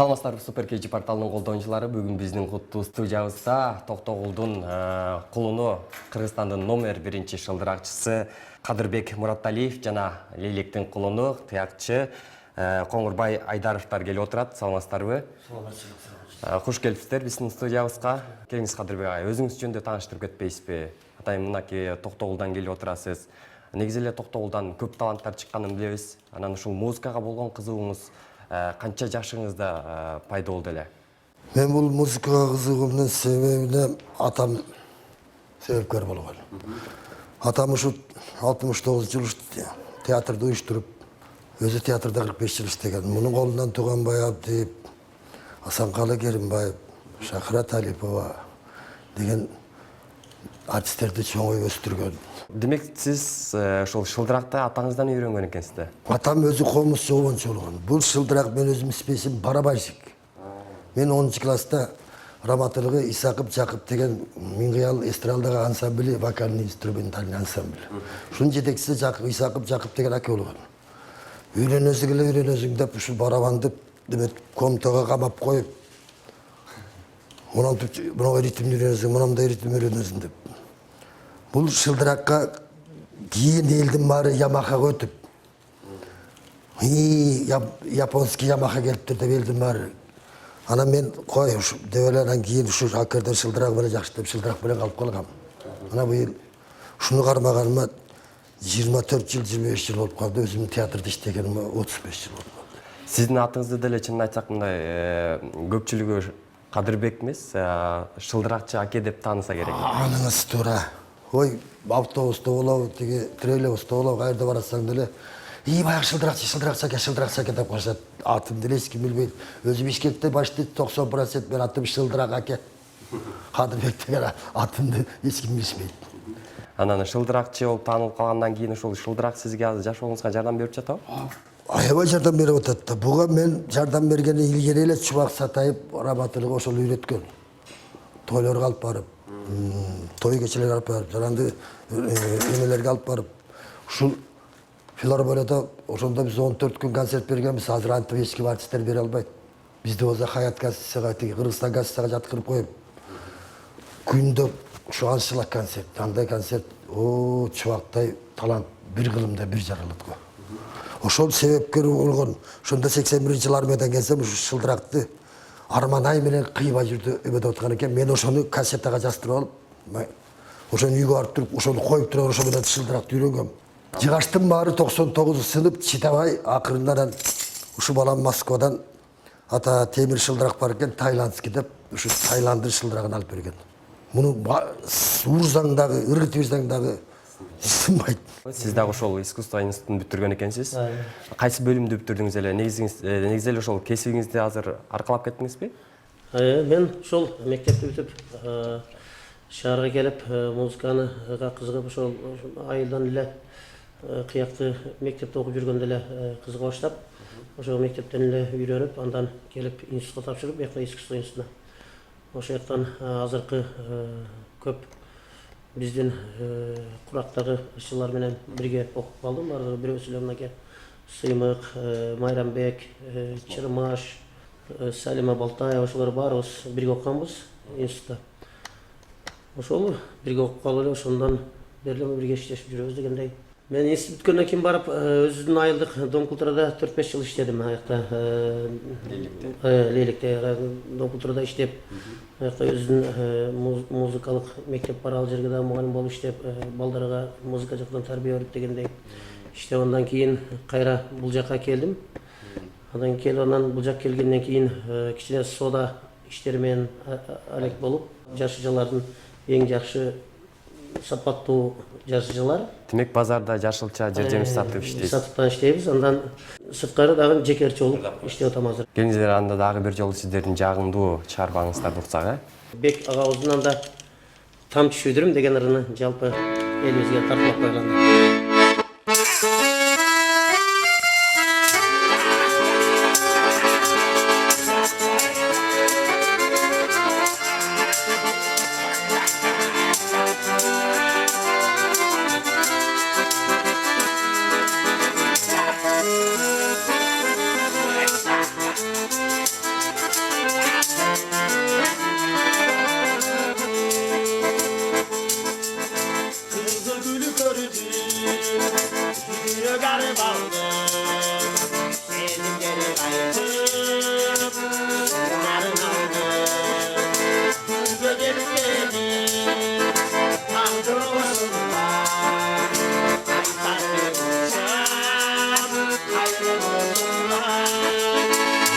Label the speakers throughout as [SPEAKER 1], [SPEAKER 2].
[SPEAKER 1] Саламатсыздарбы, Супер KG порталынын колдонуучулары. Бүгүн биздин куттуу студиябызда Токтогулдун кулуну Кыргызстандын номер 1 шылдыракчысы Кадырбек Мураталиев жана Лейлектин кулуну тыякчы Коңурбай Айдаровдор келип отурат. Саламатсыздарбы? Куш келипсиздер биздин студиябызга. Келиңиз Кадырбек ага, өзүңүз жөнүндө тааныштырып кетпейсизби? Атайын мынакей Токтогулдан келип отурасыз. Негизи эле Токтогулдан көп таланттар чыкканын билебиз. Анан ушул музыкага болгон кызыгууңуз канча жашыңызда пайда болду эле?
[SPEAKER 2] Мен бул музыкага кызыгуумдун себебине атам себепкер болгон. Атам ушу 69 жыл театрда уюштуруп, өзү театрда 45 жыл иштеген. Мунун колунан Туганбай Абдиев, Асанкалы Керимбаев, Шакира Талипова деген артисттерди чоңой өстүргөн.
[SPEAKER 1] Демек, сиз ошол шылдыракты атаңыздан үйрөнгөн экенсиз да?
[SPEAKER 2] Атам өзү комуз чогончу болгон. Бул шылдырак мен өзүм испесим барабайшык. Мен 10 класста раматылыгы Исакып Жакып деген Мингиял эстрададагы ансамбли, вокальный инструментальный ансамбль. Ушунун жетекчиси Исакып Жакып деген аке болгон. Үйрөнөсүң деп ушул барабанды комтого камап коюп, мынау ритмди үйрөнөсүң, мындай ритм үйрөнөсүң деп. Бул шылдыракка кийин элдин баары Ямахага өтүп, японский Ямаха келиптир деп элдин баары. Анан мен кой деп эле анан кийин ушу акырдан шылдырак менен жакшы деп шылдырак менен калып калгам. Мына быйыл ушуну кармаганыма 24 жыл, 25 жыл болуп калды. Өзүм театрда иштегениме 35 жыл болуп калды.
[SPEAKER 1] Сиздин атыңызды деле чынын айтсак, мындай көпчүлүгү Кадырбек эмес, шылдыракчы аке деп тааныса керек.
[SPEAKER 2] Аныңыз туура. Ой, автобуста болобу, тиги троллейбуста болобу, кайерде барасаң деле, баягы шылдыракчы аке деп коюшат. Атымды эле эч ким билбейт. Өзүм Бишкекте башты 90% мен атым шылдырак аке. Кадырбек деген атымды эч ким билишпейт.
[SPEAKER 1] Анан шылдыракчы болуп таанылып калгандан кийин ошол шылдырак сизге азыр жашооңузга жардам берип жатабы?
[SPEAKER 2] Аябай жардам берип атат да. Буга мен жардам бергени илгери эле Чубак Сатаев раматылыгы ошол үйрөткөн. Тойлорго алып барып, той кечелерге алып барып, жаранды эмелерге алып барып, ушул филармонияда ошондо биз 14 күн концерт бергенбиз. Азыр антип эч ким артисттер бере албайт. Бизде болсо Хаят Гастисага, тиги Кыргызстан Гастисага жаткырып коюп, күндө ушу анчалык концерт, андай концерт, Чубактай талант бир кылымда бир жаралат го. Ошол себепкер болгон. Ошондо 81-жылы армиядан келсем, ушу шылдыракты Арманай менен кыйба жүрдү өбөтүп аткан экен. Мен ошону кассетага жаздырып алып, ошону үйгө барып туруп, ошону коюп туруп, ошо менен шылдыракты үйрөнгөм. Жыгаштын баары 99 сынып чыдабай, акырындан ушу балам Москвадан ата темир шылдырак бар экен, тайландский деп, ушу Тайланддын шылдырагын алып берген. Муну урсаң дагы, ыргытып дагы сынбайт.
[SPEAKER 1] Сиз дагы ошол искусство институтун бүтүргөн экенсиз. Кайсы бөлүмдү бүтүрдүңүз эле? Негизи эле ошол кесибиңизди азыр аркалап кеттиңизби?
[SPEAKER 3] Мен ошол мектепти бүтүп, шаарга келип, музыкага кызыгып, ошол айылдан эле кыякты мектепте окуп жүргөндө эле кызыга баштап, ошол мектептен эле үйрөнүп, андан келип институтка тапшырып, бияка искусство институтуна. Ошол жактан азыркы көп биздин курактагы ышчылар менен бирге окуп калдым. Баардыгы бирөөсү эле мынакей Сыймык, Майрамбек, Чырмаш, Салима Балтаева, ошолор баарыбыз бирге окуганбыз институтта. Ошол бирге окуп калып эле ошондон бери бирге иштешип жүрөбүз дегендей. Мен институт бүткөндөн кийин барып, өзүмдүн айылдык Дом культурада 4-5 жыл иштедим. Аякта Лейликте Дом культурада иштеп, аякта өзүнүн музыкалык мектеп бар, ал жерге да мугалим болуп иштеп, балдарга музыка жактан тарбия берип дегендей иштеп, андан кийин кайра бул жакка келдим. Анан бул жакка келгенден кийин кичине сода иштери менен алек болуп, жашыжалардын эң жакшы сапаттуу жашыжалар.
[SPEAKER 1] Демек, базарда жашылча жер жемиш сатып иштейсиз.
[SPEAKER 3] Сатыптан иштейбиз, андан сырткары дагы жекерчи болуп иштеп атам азыр.
[SPEAKER 1] Келиңиздер, анда дагы бир жолу сиздердин жагымдуу чыгарбаңыздарды уксак,
[SPEAKER 3] Бек агабыздын анда тамчы шүйдүрүм деген ырыны жалпы элибизге тартылып коюлган. garip aldım. Sevdikleri kayıp, yarın aldım. Gözetleri kandırmasınlar. Kayıplar uçan, ayrılmasınlar.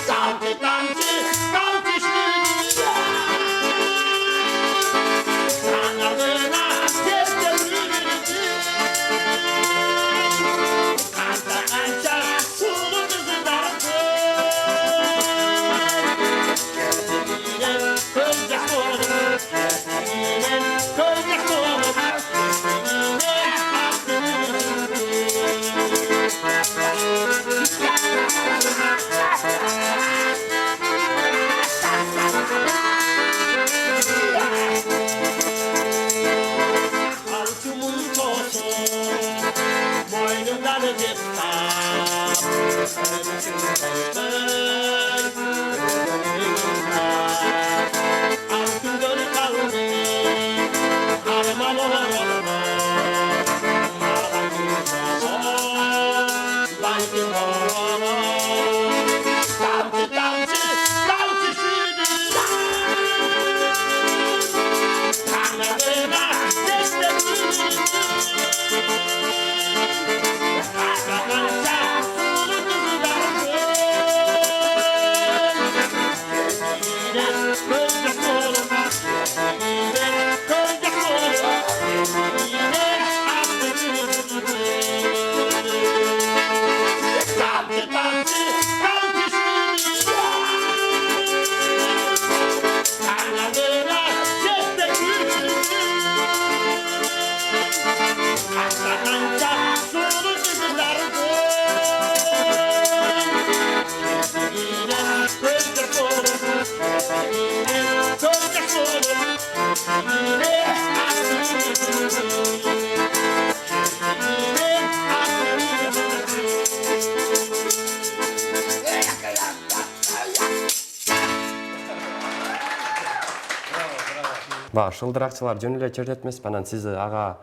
[SPEAKER 3] Kalktı kamçı, kalkıştı. Kanadına tepkilenirdi. Kanta kanca sulu kızlardı. Gözlerine kölgek olur. Gözlerine kölgek olur. Gözlerine Halkımın tozu, boynumdan cıptar. Ölmüşüm kayıp, halkım gönül kaldı, harman olur. Baygın olur. Kalktı kamçı, kalkışırdı. Kanadına destekliyordu. Arkadanca sulu kızlardı. Gözlerine kölgek olur. Gözlerine kölgek olur. Gözlerine attırırdı. Kalktı kamçı, kalkıştırdı. Kanadına destekliyordu. Arkadanca sulu kızlardı. Gözlerine kölgek olur. Gözlerine kölgek olur. Gözlerine attırırdı. Gözlerine attırırdı.
[SPEAKER 1] Баа шылдыракчылар жөн эле чертетмес, анан сиз ага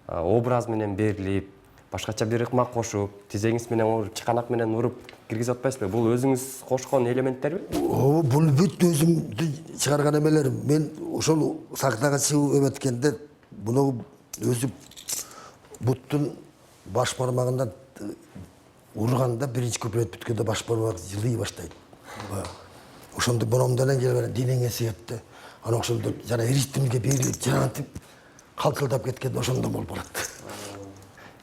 [SPEAKER 1] образ менен берилип, башкача бир ыкмак кошуп, тизеңиз менен уруп, чыканак менен уруп киргизип атпайсызбы? Бул өзүңүз кошкон элементтерби?
[SPEAKER 2] Бул бүт өзүмдү чыгарган эмелерим. Мен ошол сахнага чыгып эметкенде буну өзү буттун баш бармагынан урганда биринчи куплет бүткөндө баш бармак жылый баштайт. Ошондо бономдон келип денеңе сыйыпты. Анан ошондо жана ритмге берилип, жанатып калтылдап кеткенде ошондо болуп калат.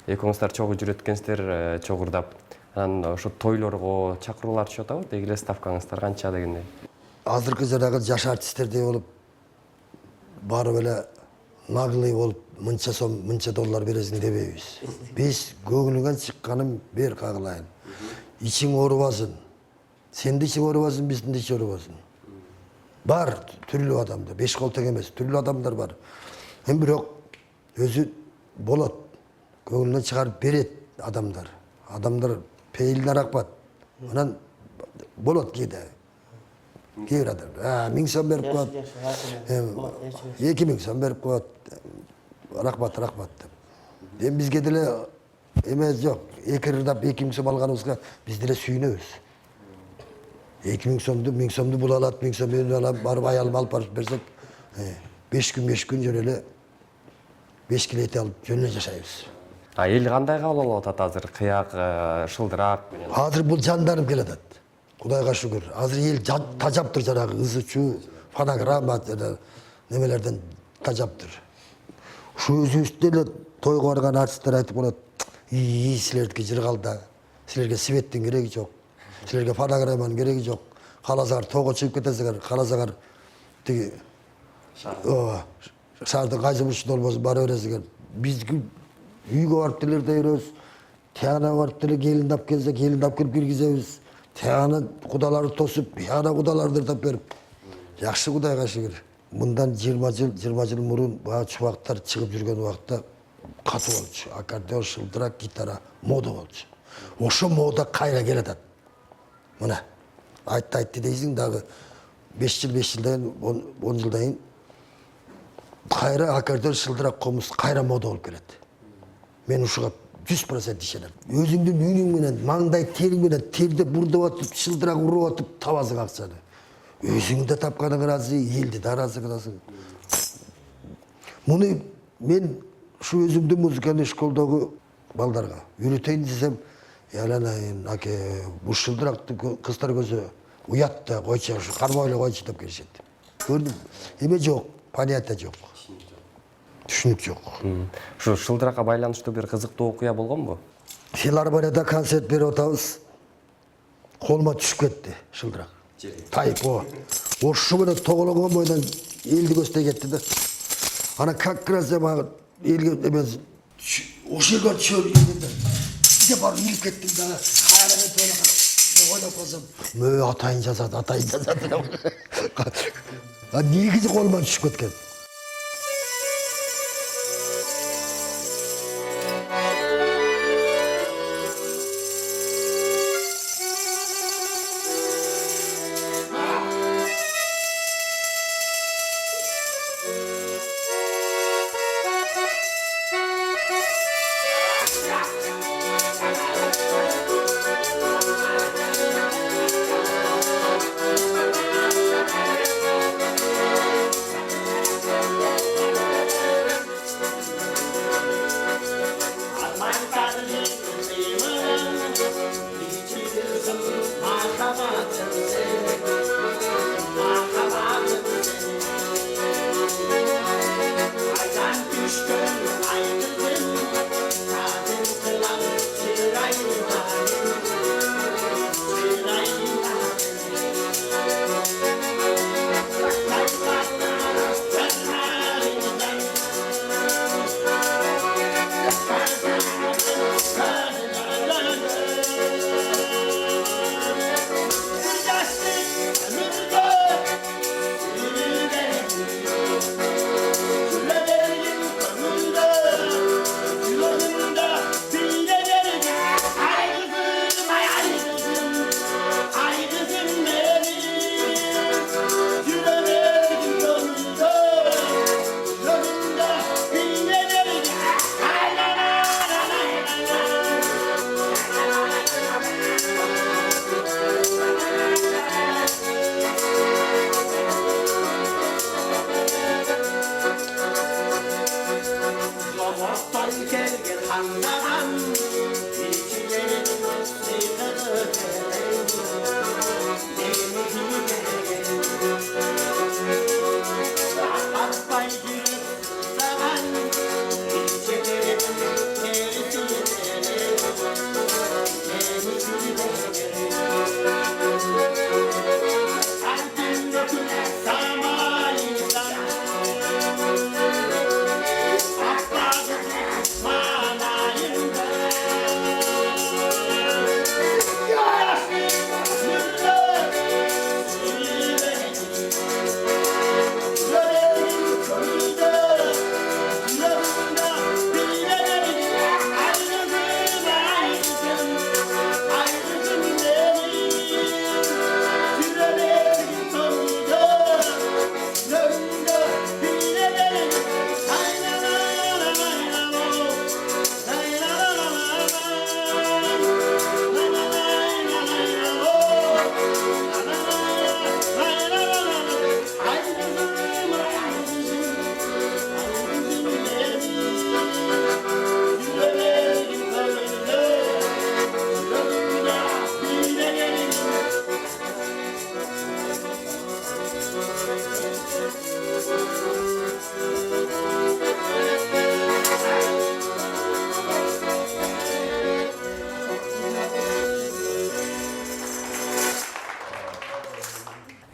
[SPEAKER 1] Экөөңүздөр чогуу жүрөткөнсүздөр, чогурдап. Анан ошо тойлорго чакыруулар түшүп атабы? Дегеле ставкаңыздар канча дегендей.
[SPEAKER 2] Азыркы жанагы жаш артисттердей болуп барып эле наглый болуп мынча сом, мынча доллар бересиң дебейбиз. Биз көңүлүңөн чыкканын бер кагылайын. Ичиң оорубасын. Сенде ичиң оорубасын, биздин ичи оорубасын. Бар түрлүү адамдар, беш кол тең эмес, түрлүү адамдар бар. Бирок өзү болот. Көңүлүнөн чыгарып берет адамдар. Адамдар пейилине рахмат. Анан болот кээде. Кээ бир адам 1000 сом берип коет. 2000 сом берип коет. Рахмат деп. Эми бизге деле эмес жок. Эки ырдап 2000 сом алганыбызга биз деле сүйүнөбүз. 2000 сомду, 1000 сомду бул алат, 1000 сом мен алам, барып аялым алып барып берсек, 5 күн жөн эле 5 килет алып жөн эле жашайбыз.
[SPEAKER 1] Эл кандай кабыл алып атат азыр? Кыяк, шылдырак менен.
[SPEAKER 2] Азыр бул жандарым келатат. Кудайга шүгүр. Азыр эл тажаптыр жанагы ызычуу, фонограмма жана немелерден тажаптыр. Ушу өзүбүздө эле тойго барган артисттер айтып коет, силердики жыргалда, силерге светтин кереги жок. Силерге фонограмманын кереги жок. Кааласаңар тоого чыгып кетесиңер, кааласаңар тиги шаардын кайсы бурчунда болбосун бара бересиңер. Биз үйгө барып делерде беребиз. Тияна барып деле келин алып келсе, келин алып келип киргизебиз. Тияна кудаларды тосуп, бияна кудаларды ырдап берип. Жакшы Кудайга шүгүр. Мындан 20 жыл мурун баа чубактар чыгып жүргөн убакта катуу болчу. Аккордеон, шылдырак, гитара мода болчу. Ошо мода кайра келатат. Мына айтты дейсиң дагы 5 жылдан 10 жылдан кийин кайра аккордеон, шылдырак, комуз кайра мода болуп келет. Мен ушуга 100% işeler. Özüңdün үйүң менен, маңдай терің менен терде бурдап атып, шылдырақ уруп атып табасың акчаны. Өзүң да тапканың ыраазы, элди да ыраазы кыласың. Муну мен şu özümde muzikani şkoldagı baldarga үйрөтейин десем, яланайын, аке, bu шылдырақты кыздар көзү уят да койчу, кармай эле койчу деп келишет. Көрдүм, эме жок, понятие жок. Түшүнүк жок.
[SPEAKER 1] Ушу шылдыракка байланыштуу бир кызыктуу окуя болгонбу?
[SPEAKER 2] Филармонияда концерт берип атабыз. Колума түшүп кетти шылдырак. Тайып о. Ошу менен тоголонгон бойдан элди көздөй кетти да. Ана как раз мага элге эмес ошол жерге чөп элдиде. Иде барып илип кеттим да. Кайра тола ойлоп калсам, мө атайын жазат, атайын жазат. Негизи колума түшүп кеткен.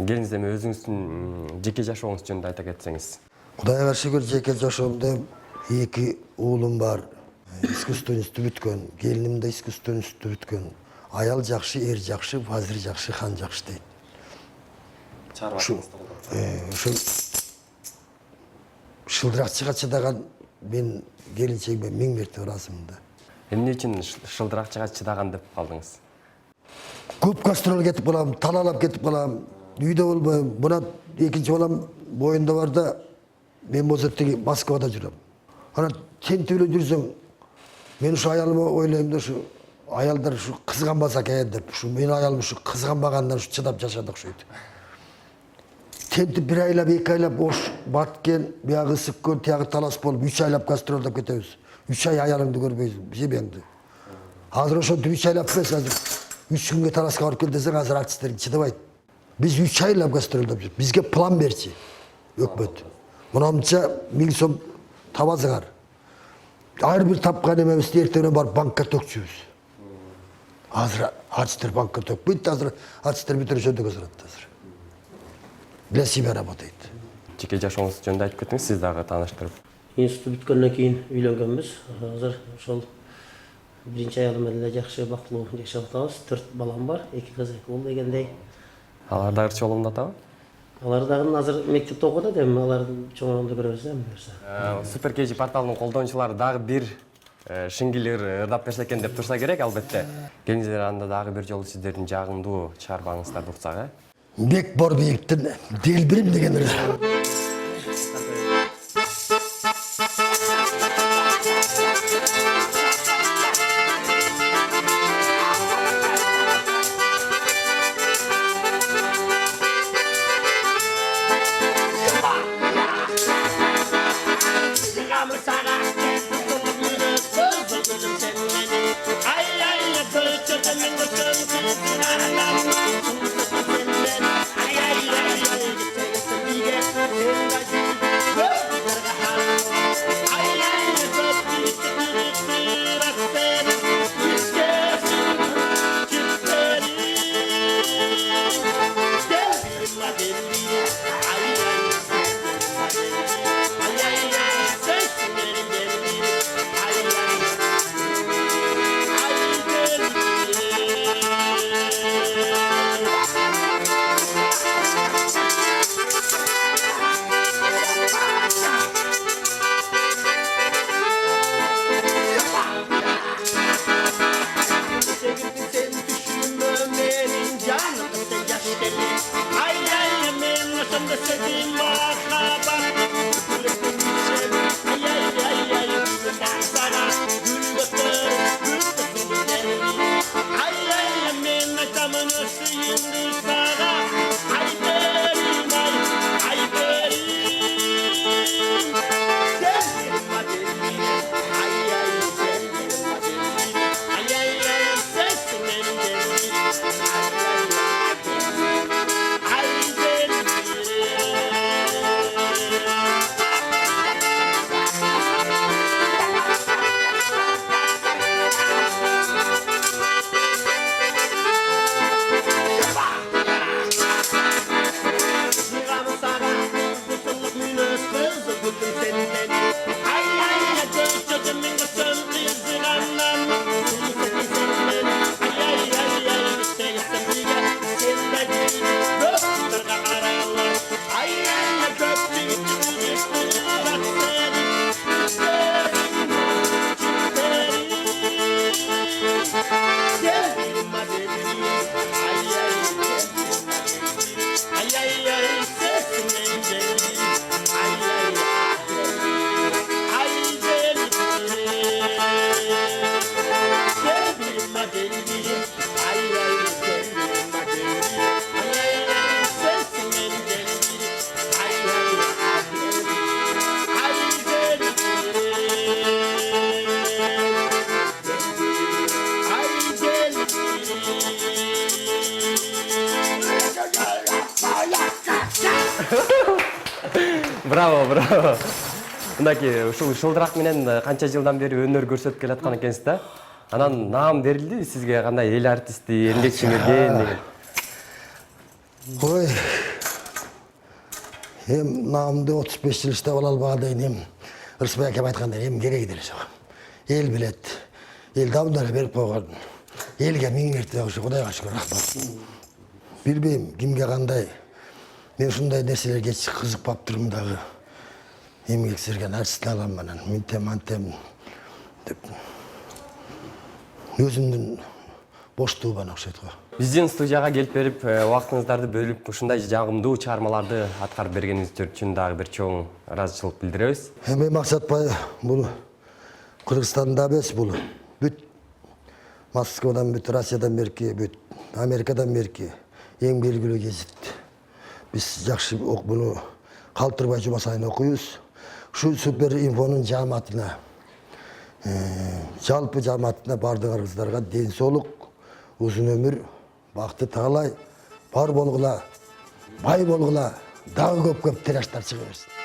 [SPEAKER 1] Келиңиз эми өзүңүздүн жеке жашооңуз жөнүндө айта кетсеңиз.
[SPEAKER 2] Кудайга шүгүр жеке жашоомдо 2 уулум бар. Искусство институту бүткөн, келиним да искусство институту бүткөн. Аял жакшы, эр жакшы, вазир жакшы, хан жакшы дейт. Ошо шылдыракчыга чыдаган мен келинчегиме 1000 мерте ыраазымын да.
[SPEAKER 1] Эмне үчүн шылдыракчыга чыдаган деп калдыңыз?
[SPEAKER 2] Көп гастроль кетип калам, талаалап кетип калам. Үйдө болбойм. Мына экинчи балам боюнда бар да, мен болсо тиги Москвада жүрөм. Ана тентип эле жүрсөң, Мен ушу аялыма ойлойм да, ушу аялдар ушу кызганбаса экен деп, ушу менин аялым ушу кызганбагандан ушу чыдап жашадык ушойт. Тентип бир айлап, эки айлап ош баткен, биягы ысыккөн, тиягы талас болуп, 3 айлап гастролдоп кетебиз. 3 ай аялыңды көрбөйсүң, жебеңди. Азыр ошентип 3 айлап эмес, азыр 3 күнгө таласка барып кел десең, азыр артисттер чыдабайт. Биз 3 айлап гастролдоп жүрүп, бизге план берчи. Өкмөт. Мынамча 1000 сом табасыңар. Ар бир тапкан эмебизди эртеңден барып банкка төкчүбүз. Азыр артисттер банкка төкпөйт, азыр артисттер бүтүн жөндөкө сурат азыр. Для себя работает.
[SPEAKER 1] Жеке жашооңуз жөнүндө айтып кетиңиз, сиз дагы тааныштырып.
[SPEAKER 3] Институт бүткөндөн кийин үйлөнгөнбүз. Азыр ошол биринчи аялым менен эле жакшы бактылуу жашап атабыз. 4 балам бар, 2 кыз, 2 уул дегендей.
[SPEAKER 1] Алар дагы чогулумда атабы?
[SPEAKER 3] Алар дагы азыр мектепте окууда эми, алардын чоңоругунду көрөбүз эми буюрса.
[SPEAKER 1] Супер KG порталынын колдонуучулары дагы бир шиңгилер ырдап берсе экен деп турса керек, албетте. Келиңиздер, анда дагы бир жолу сиздердин жагымдуу чыгармаңыздарды уксак,
[SPEAKER 2] Бек Борбиевдин Делбирим деген
[SPEAKER 1] Браво, браво. Мынакей ушул шылдырак менен канча жылдан бери өнөр көрсөтүп келаткан экенсиз да? Анан наам берилди сизге, кандай эл артисти, эмгек сиңирген деген.
[SPEAKER 2] Ой. Наамды 35 жыл иштеп ала албагандан кийин Ырысбай акем айткандай кереги деле жок. Эл билет. Эл давно эле берип койгон. Элге миң мерте ошо Кудайга шүгүр рахмат. Билбейм кимге кандай. Мен ушундай нерселерге кызыкпап турмун дагы. Эмгек сирген артисти алам анан минтем антем деп. Өзүмдүн боштугума окшойт го.
[SPEAKER 1] Биздин студияга келип берип, убактыңыздарды бөлүп, ушундай жагымдуу чыгармаларды аткарып бергениңиз үчүн дагы бир чоң ыраазычылык билдиребиз.
[SPEAKER 2] Эми Максатбай бул Кыргызстанда эмес бул. Бүт Москвадан бүт Россиядан берки, бүт Америкадан берки эң белгилүү гезит. Биз жакшы буну калтырбай жума сайын окуйбуз. Ушу супер инфонун жааматына, жалпы жааматына бардыгыңарыздарга ден соолук, узун өмүр, бакыты таалай, бар болгула, бай болгула, дагы көп тираштар чыга берсин.